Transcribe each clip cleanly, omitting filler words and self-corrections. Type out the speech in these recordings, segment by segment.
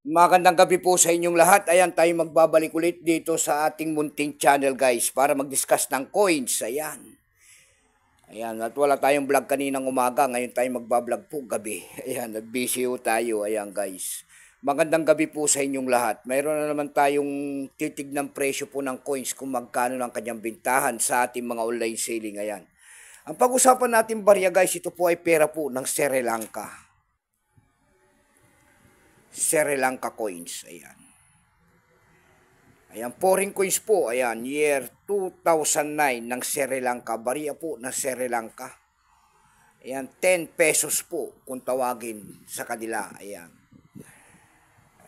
Magandang gabi po sa inyong lahat. Ayan, tayo magbabalik ulit dito sa ating munting channel guys para mag-discuss ng coins. Ayan. Ayan, at wala tayong vlog kaninang umaga. Ngayon tayo magbablog po gabi. Ayan, nag-busy tayo. Ayan guys. Magandang gabi po sa inyong lahat. Mayroon na naman tayong titig ng presyo po ng coins kung magkano ng kanyang bintahan sa ating mga online selling. Ayan. Ang pag-usapan natin barya guys, ito po ay pera po ng Sri Lanka. Sri Lanka coins. Ayan. Ayan, foreign coins po. Ayan, year 2009 ng Sri Lanka. Barya po ng Sri Lanka. Ayan, 10 pesos po kung tawagin sa kanila. Ayan.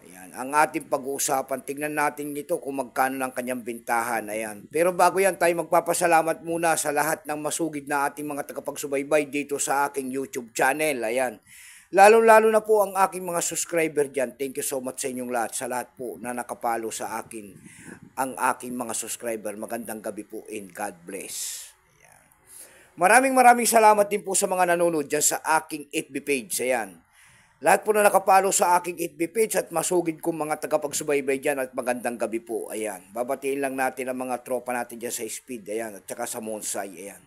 Ayan, ang ating pag-uusapan. Tingnan natin nito kung magkano ng kanyang bintahan. Ayan. Pero bago yan, tayo magpapasalamat muna sa lahat ng masugid na ating mga tagapagsubaybay dito sa aking YouTube channel. Ayan. Lalo-lalo na po ang aking mga subscriber dyan. Thank you so much sa inyong lahat. Sa lahat po na nakapalo sa akin, ang aking mga subscriber. Magandang gabi po and God bless. Ayan. Maraming salamat din po sa mga nanonood dyan sa aking FB page. Ayan. Lahat po na nakapalo sa aking FB page at masugid kong mga tagapagsubaybay dyan at magandang gabi po. Ayan. Babatiin lang natin ang mga tropa natin dyan sa Speed. Ayan. At saka sa Monsay. Ayan.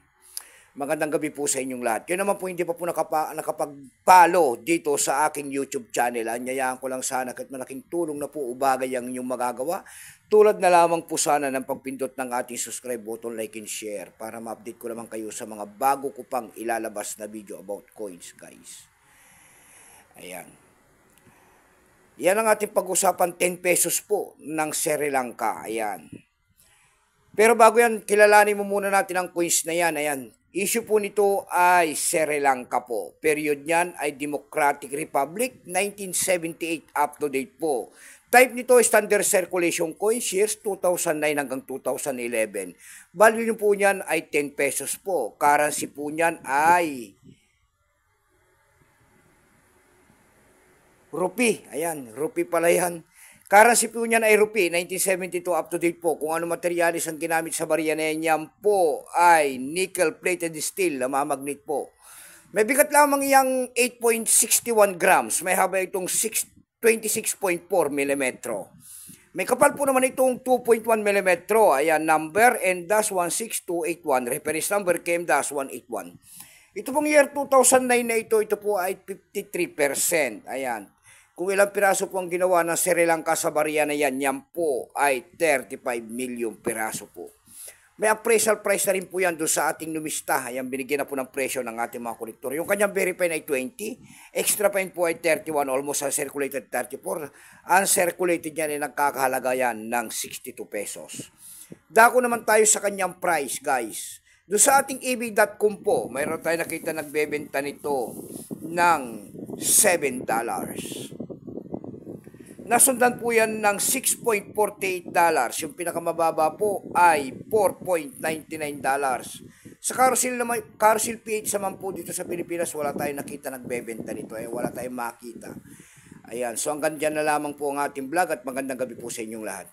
Magandang gabi po sa inyong lahat. Kayo naman po hindi pa po nakapag-follow dito sa aking YouTube channel. Anyayaan ko lang sana kahit malaking tulong na po ubagay ang inyong magagawa. Tulad na lamang po sana ng pagpindot ng ating subscribe button, like and share para ma-update ko naman kayo sa mga bago ko pang ilalabas na video about coins guys. Ayan. Yan ang ating pag-usapan, 10 pesos po ng Sri Lanka. Ayan. Pero bago yan, kilalanin mo muna natin ang coins na yan. Ayan. Issue po nito ay Sri Lanka po. Period niyan ay Democratic Republic, 1978 up to date po. Type nito standard circulation coins, years 2009 hanggang 2011. Value nyo po niyan ay 10 pesos po. Currency po niyan ay rupee. Ayan, rupee pala yan. Currency po niyan ay rupee, 1972 up to date po. Kung ano materialis ang ginamit sa barya na yan po ay nickel-plated steel na mamagnet po. May bigat lamang iyang 8.61 grams. May haba itong 26.4 mm. May kapal po naman itong 2.1 mm. Ayan, number N-16281. Reference number KM-181. Ito pong year 2009 na ito po ay 53%. Ayan. Kung ilang piraso po ang ginawa ng Sri Lanka sa barya na yan, yan po ay 35 million piraso po. May appraisal price na rin po yan doon sa ating numista. Ayan, binigyan na po ng presyo ng ating mga kolektor. Yung kanyang verify ay 20, extra fine po ay 31, almost uncirculated 34. Uncirculated yan ay nagkakahalaga yan ng 62 pesos. Dako naman tayo sa kanyang price guys. Doon sa ating ebay.com po, mayroon tayo nakita nagbebenta nito ng $7. Nasundan po yan ng $6.48. Yung pinakamababa po ay $4.99. Sa Carousel PH naman po dito sa Pilipinas, wala tayong nakita nagbebenta nito. Wala tayong makita. Ayan, so hanggang dyan na lamang po ang ating vlog at magandang gabi po sa inyong lahat.